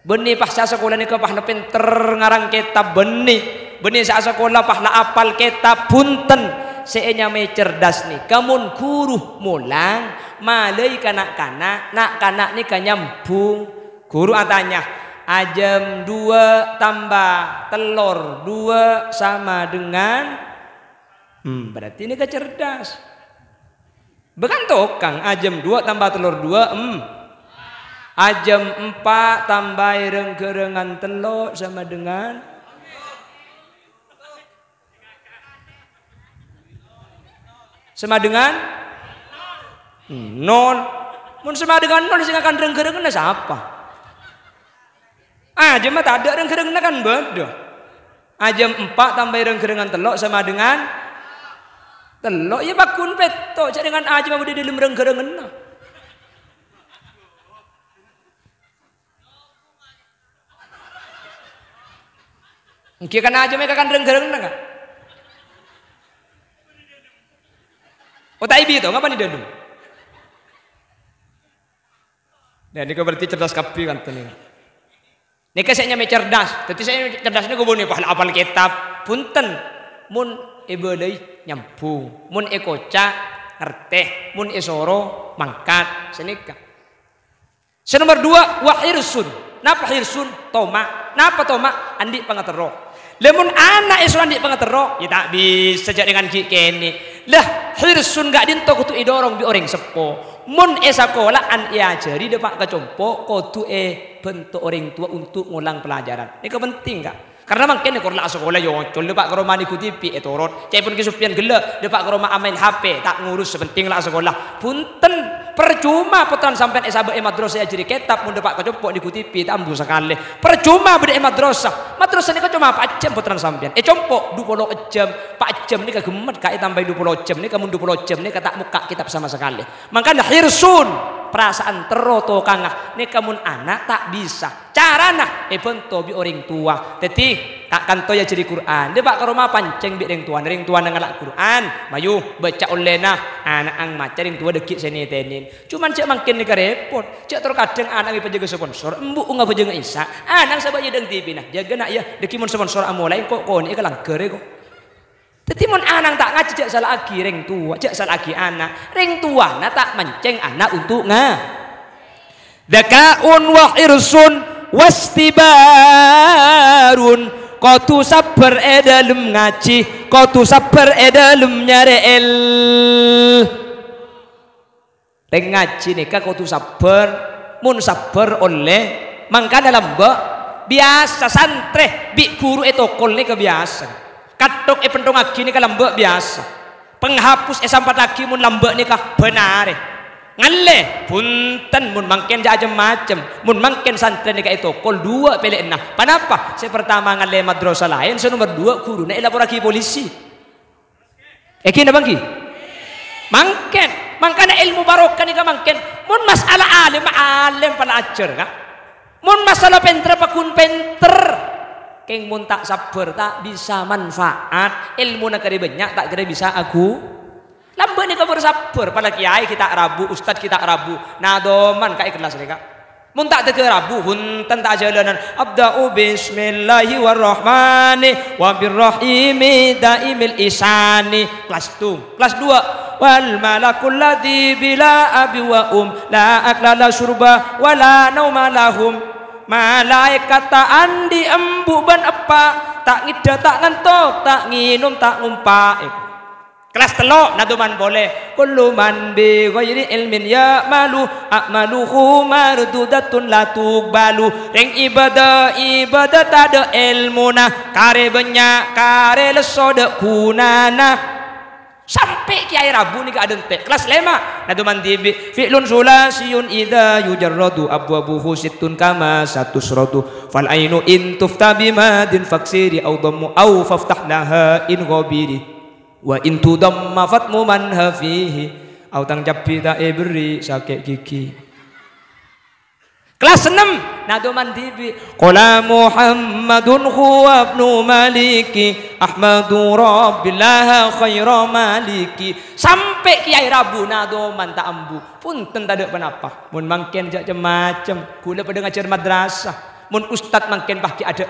Benih pas sekolah ni kepah pinter ngarang kitab benih sa sekolah pah apal kitab punten seenya me cerdas nih kamun guru mulang malai kanak-kanak nak kanak ni kanyambung guru atanya ajam 2 tambah telur 2 sama dengan berarti ini kecerdas bukan tukang ajam 2 tambah telur 2 Ajam 4 tambah rengkerengan telok sama dengan nol. Mun sama dengan nol sing akan rengkerengan siapa? Ajam mah tak ada rengkerengan kan beda. Ajam 4 tambah rengkerengan telok sama dengan telok ya bakun peto cak dengan ajam apa di dalam rengkerengan. Mungkin kan aja mereka kan rengkerengan kan? Oh tak ibi itu, ngapa nih dadung? Nah, ini berarti cerdas kapi kan tuh nih. Ini saya nyampe cerdas, tapi saya cerdasnya gue boleh apal kitab. Punten, mun ebelai nyambung, mun ekoca ngerteh, mun esoro mangkat, senika. Nomor 2 wahirsun. Napa hirsun? Toma. Napa toma? Andi pangatero. Lemun anak isu andi pangatero, ya tak bisa jadi dengan kini. Lah hirsun gak dinto kutu idorong bi orang sepo. Mun sekolah an iajari depak kecompo kutu bentuk orang tua untuk ngulang pelajaran. Ini penting gak? Karena makin kalau sekolah yo col depak ke rumah ikuti pi etorot. Cai pun kisupian gele depak ke rumah amain HP tak ngurus sepenting lah sekolah. Punten percuma putan sampai sahabat madrasah jadi kitab mun depak kecopok ikuti pi tambu sekali. Percuma beda madrasah. Madrasah ni cuma 4 jam putan sampean. Compok 20 jam, 4 jam ni kagemet kai tambah 20 jam ni kamu 20 jam ni kata muka kitab sama sekali. Makanya hirsun perasaan teroto kangah ni kamu anak tak bisa. Carana bento bi orang tua. Teti kak kanto ya jadi Quran. Dia pak ke rumah pancing bi ring tua ngalak Quran. Mayu baca olehna anak ang maca ring tua dekik seni tenin. Cuman cek makin ni repot. Cek terkadang anak ipa jaga sponsor. Embu unga jaga isa. Anak sabak jedeng TV nah. Jaga nak ya dekimun sponsor amolai kok ni kalang kere kok. Teti mun anak tak ngaji cek salah lagi ring tua, cek salah lagi anak. Ring tua na tak mancing anak untuk Dakaun wa irsun wastibarun. Kau tu sabar edalem ngaji, kau tu sabar edalem nyareel. Ring ngaji nika kau tu sabar, mun sabar oleh mangka dalam biasa santre bi guru etokol nika biasa. Katok pentong lagi nika lambek biasa. Penghapus sampai lagi mun lambek nika benar. Ngalle punten mun mangken aja macem mun mangken santri nika itu kol 2 pelek nah. Kenapa? Saya pertama ngalle madrasah lain, saya nomor 2 guru na elaborasi polisi. Kina bangki? Mangken, mangkana ilmu barokah nika mangken. Mun masalah alim pala ajar ka. Mun masalah penter pakun penter. Keng mun tak sabar tak bisa manfaat ilmu nak kari banyak tak kira bisa aku lambat ni kabar sabar pada kiai kita rabu ustad kita rabu nadoman kai kelas mereka mun tak tege rabu hunten tak jalanan abda'u bismillahi warrahmani wabirrahimi daimil isani kelas 2 wal malakul ladzi bila abi wa la akla la surba wala nauma lahum. Malaikat tak andi embu ban apa tak ngida tak ngantok tak nginum tak ngumpak. Kelas telok naduman boleh kullu man bi ghairi ilmin ya malu akmaluhu mardudatun la tuqbalu. Ring ibadah tak ada ilmu nah kare banyak kare leso de kunana. Sampai kiai rabu nih ada ente kelas 5 naduman tibi fi'lun sulasiyun idza yujarradu abwabuhu sittun kama satusradu fal ainu in tufta bimadin faksiri au dhammu au faftah laha in ghabiri wa in tudamma fatmu man hafihi au tangjabbi ta ibri sakek gigi. Kelas 6 naduman tibi qala Muhammadun huwa ibnu maliki ahmadu rabbillah khaira maliki. Sampai kiai rabu naduman tak ambu punten tak ada penapa mun mangken jak macam kula pada ngajar madrasah mun ustad mangken pahki ada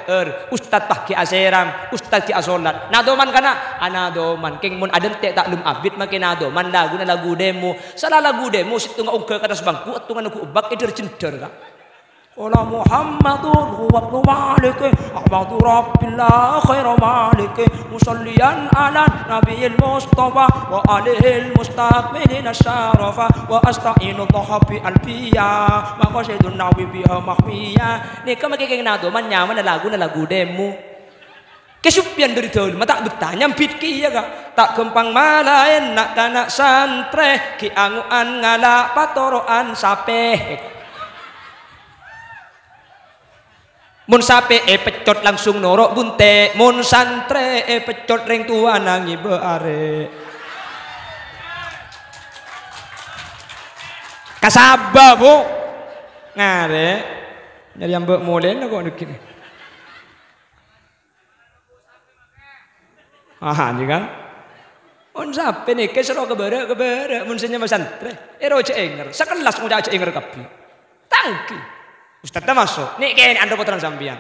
ustad pahki aseram ustad ki asolat nadoman kana anadoman keng mun adente tak lum abid makin nadoman lagu demo salah lagu demo situ ngauge ke atas bangku atungan ku ubak eder cender ka Qala Muhammadun huwa ibnu Malik ahmadu rabbillah khairu malik musalliyan ala nabiyil mustafa wa alihil mustaqbilin asyarafa wa asta'inu dhahabi alfiya maqasidun nawi biha mahmiya. Nika makikeng nado man nyaman na lagu demo kesupyan dari dahulu mata bertanya pitki ya kak tak kempang malain nak kanak santre ki anguan ngala patoroan sape mun sape pecot langsung norok bunte mun santre pecot ring tua nangi beare kasaba bu ngare nyari yang mbak molen kok dikit ini kan mun sape nih kesero kebere mun senyum santre ero cenger sekelas mau cenger kapi tangki Ustaz dah masuk. Nih kayak anda putra sambian.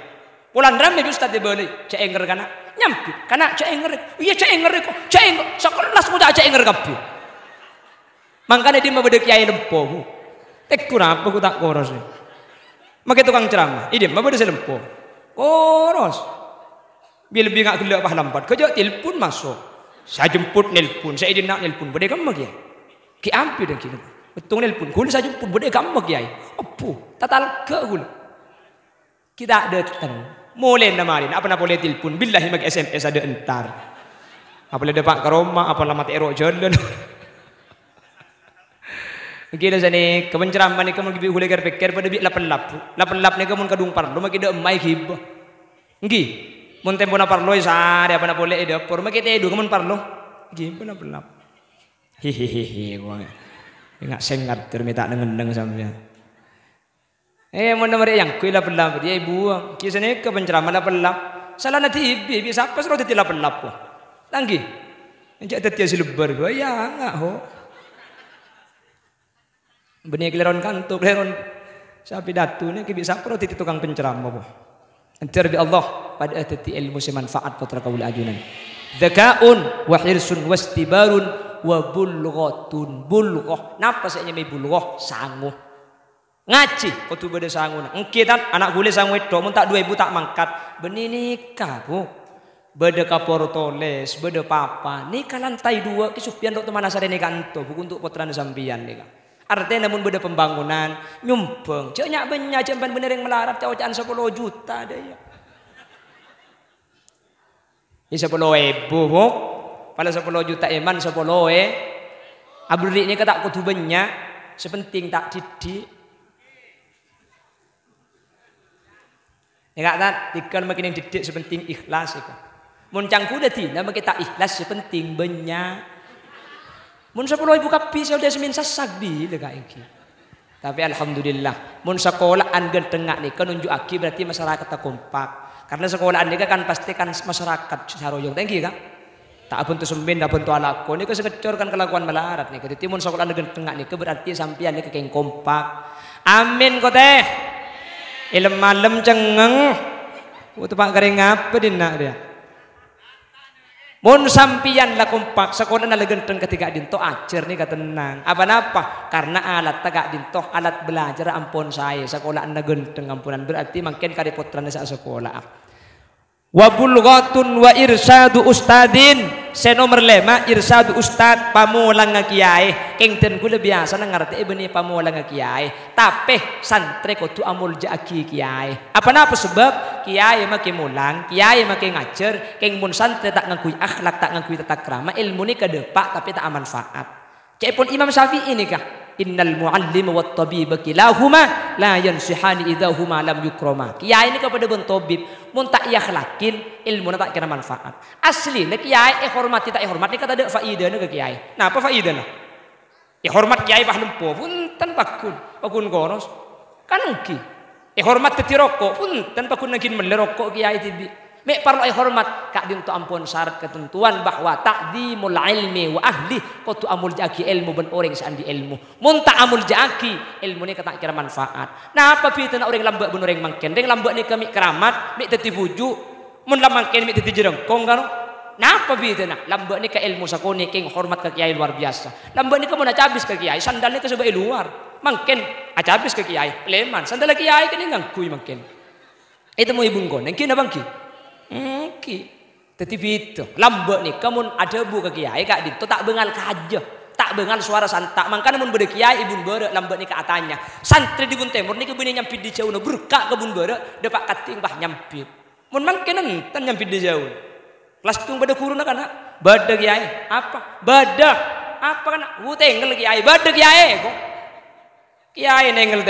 Pulang ramai Ustaz dibeli. Cenger kana nyampi. Kana cenger. Iya cenger kok. Cenger. Sekelas muda cenger kapi. Makanya dia mau bedek kiai lempoh. Kurang apa aku tak koros ni. Makai tukang ceramah. Ini mau bedek lempoh. Koros. Bila lebih ngak gelap lambat. Kerja telepon masuk. Saya jemput nelpon. Saya idin nak nelpon. Bedek kamu kiai. Ki ampi dah kira. Betul nelpon. Kuli saya jemput. Bedek kamu kiai. Apa? Tatal ke hul kita datang mulai namarin apa nak boleh telepon billahi mag SMS ada entar apa boleh dapat ke rumah apa lama terok jalan kita sini kebenceraman ni kamu lebih boleh berpikir pada bik lapan ni kamu kadung parlo maki dah mai hib ngi mun tempo na parlo sari apa nak boleh ada por maki tedu kamu parlo ngi pun lapelap hihihi gua enggak sengat terminta ngendeng sampai mana mereka yang kui lapelap dia buang kisah ni kebenceraman lapelap salah nanti ibi siapa suruh teti lapelap ko lagi yang cak teti silubar ko ya enggak ho benih keleron kantuk keleron sapi datu ni kibi siapa suruh teti tukang penceramah ko antar bi Allah pada teti ilmu semanfaat putra kaula ajunan dzakaun wa hirsun wastibarun wa bulghatun bulghah napa saknya mai bulghah sanguh ngaji kau tu beda sanguna engkitan anak gule sang wedo mun tak 2000 tak mangkat benih nikah bu beda kapor toles beda papa nikah lantai 2 kisupian dok teman asare nikah ento buku untuk potran sambian nikah artinya namun beda pembangunan nyumpeng cek nyak benya jamban bener yang melarat cawacaan 10 juta ada ya ini 10.000 bu pada 10 juta eman 10 abdul ini kata kutu benya sepenting tak didik ya tak tikal makin yang didik sepenting ikhlas itu. Mun cangku dah tina makin tak ikhlas sepenting banyak. Mun 10.000 kapi saya udah semin sasak bi dekat iki. Tapi alhamdulillah mun sekolahan gentengak ni kan nunjuk aki berarti masyarakat tak kompak. Karena sekolahan ni kan pasti kan masyarakat saroyong. Thank you kan. Tak pun tu semin tak pun tu alako ni kan sekecor kan kelakuan melarat ni. Jadi mun sekolahan gentengak ni berarti sampian ni kekeng kompak. Amin kau teh. Ilmu malam cengeng, tempat kering apa dinak dia? Mun sampian lah kompak sekolah na legenteng ketika dinto acer ni katenang. Apa napa? Karena alat tagak dinto alat belajar ampun saya sekolah na genteng ampunan berarti makin kari potran sa sekolah. Wa bulghatun wa irsadu ustadin senomor 5 irsadu ustad pamulang kiai kengten kula biasa nang ngarti benih pamulang kiai tapi santri kudu amul jaki kiai apa napa sebab kiai make mulang kiai make ngajar keng mun santri tak ngakui akhlak tak ngakui tata krama ilmu ni kedepak tapi tak manfaat cek pun Imam Syafi'i ni kah innal muallim wat tabib kilahuma la yansihani idza huma lam yukrama kiai ni kepada ben tabib mun tak yakhlakin ilmu tak kira manfaat asli nek kiai hormati tak hormat ni kata ada faedahna ke kiai nah apa faedahna hormat kiai bah lempo punten pakun goros kan uki hormat teti rokok punten pakun nagin melerokok kiai tibi mek parlo hormat kak dinto ampun syarat ketentuan bahwa ta'dhimul ilmi wa ahli kudu amul jaki ilmu ben orang sandi ilmu mun tak amul jaki ilmu ni kata kira manfaat nah apa pitana orang lambak ben orang mangken ring lambak ni kami keramat mek teti buju mun lamangken mek teti jerengkong kan nah apa pitana lambak ni ka ilmu sakone keng hormat ke kiai luar biasa lambak ni ka mun cabis ke kiai sandal ni ka sebae luar mangken Acabis ke kiai, leman. Sandala kiai kan yang kui makin. Itu mau ibung kon, yang kina bang ki. Ki. Tetapi itu, lambek nih, kamu ada bu ke kiai kak dinto tak bengal kaja, tak bengal suara santak. Makanya mun berde kiai ibun berde lambek nih ke atanya. Santri di Gun Timur nih kebun nyampit di jauh, berkak kebun berde, dapat kating bah nyampit. Mun makin enten nyampit di jauh. Kelas tung pada kurun nak, berde kiai, apa? Berde, apa kan? Tengel kiai, berde kiai kok. Kiai nengel.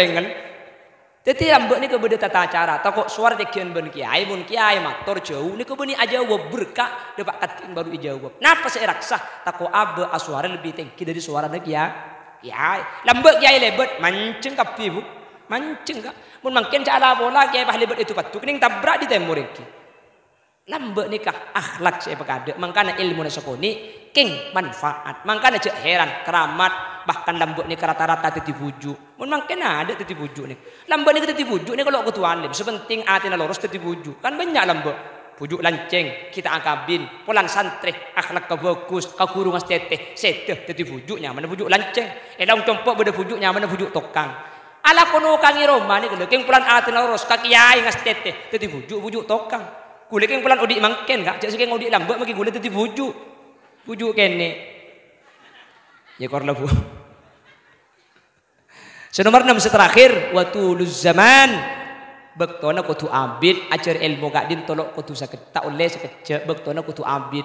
Jadi lambek ni kebeda tata cara. Takut suara dekian ben kiai, mun kiai mator jauh. Ni kebeni aja wab berkah dapat kating baru ijawab. Napa saya raksa? Takut abe suara lebih tinggi dari suara nak kiai. Lambek kiai lebet mancing kapi bu, mancing kak. Mun makin cara bola kiai bah lebet itu patu. Kening tabrak di temur iki. Lambek nikah akhlak saya pekade. Mangkana ilmu nasakoni king manfaat. Mangkana cek heran keramat. Bahkan lambek ni rata-rata titi bujuk. Mun makin ada titi bujuk ni. Lambek ni titi bujuk ni kalau ketua alim sepenting atina lurus titi bujuk. Kan banyak lambek. Bujuk lanceng, kita akabin, pulang santri, akhlak ka bagus, ka guru ngas teteh, seteh titi bujuknya mana bujuk lanceng. Elang compok beda bujuknya mana bujuk tokang. Ala kono kangi Roma ni kalau keng pulang atina lurus ka kiai ngas teteh, titi bujuk tokang. Kule keng pulang udik mangken kak, cak sekeng udik lambek maki kule titi bujuk. Bujuk kene. Ya korla bu. Senomor 6 terakhir waktu zaman bektona kutu abid ajar ilmu kak din tolok kutu sakit tak oleh sekejap bektona kutu abid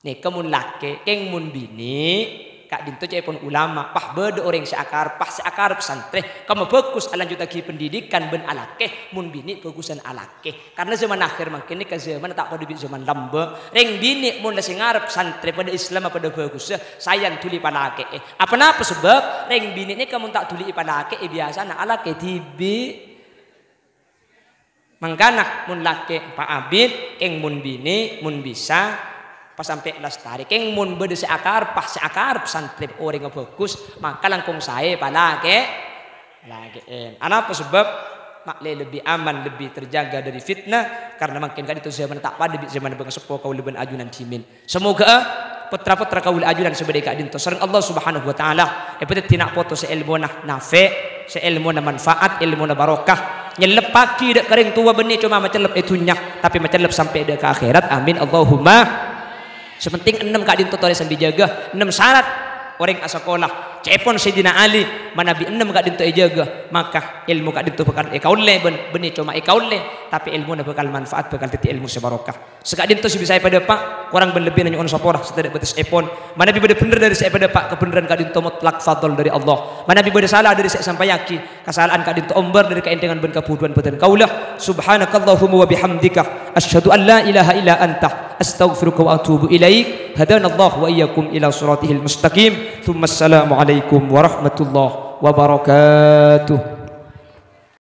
nih kemun laki keng mun bini kak din to cepon ulama pah bede orang seakar pesantren kamu bagus lanjut lagi pendidikan ben alake mun bini bagusan alake karena zaman akhir makin ini ke zaman tak pada zaman lambe reng bini mun lasi ngarep pesantren pada Islam pada bagus sayang tuli palake apa napa sebab reng bini ini kamu tak tuli palake biasa na alake tibi mangkana mun laki pak abid keng mun bini mun bisa pas sampai lestari keng mun bede seakar pas seakar pesantren orang yang bagus maka langkung saya palake lagi apa sebab makle lebih aman lebih terjaga dari fitnah karena makin kan itu zaman tak pada zaman bang sepo kau lebih ajunan cimin semoga putra-putra kau ajunan sebagai kak dinto sareng Allah Subhanahu wa taala epet tinak foto seilmu nah nafe seilmu na manfaat ilmu na barokah nyelep pagi dek kering tua benih cuma macam lep itunya tapi macam lep sampai dek ke akhirat amin Allahumma sepenting 6 kak dinto tore sambil jaga 6 syarat orang asakolah cepon Sayyidina Ali manabi 6 kak dinto jaga maka ilmu kak dinto bakal ikaule benih cuma ikaule tapi ilmu na bakal manfaat bakal titik ilmu sebarokah sekak dinto si bisa pada pak kurang berlebih nanya on sapora setelah betes epon manabi beda bener dari saya pada pak kebenaran kak dinto mutlak fadl dari Allah manabi beda salah dari saya sampai yaki kesalahan kak dinto ombar dari keendengan ben kapuduan beten kaulah subhanakallahumma wa bihamdika asyhadu an la ilaha illa anta astaghfiruka wa atubu ilaik hadanallahu wa iyyakum ila siratihil mustaqim thumma assalamu alaikum warahmatullahi wabarakatuh.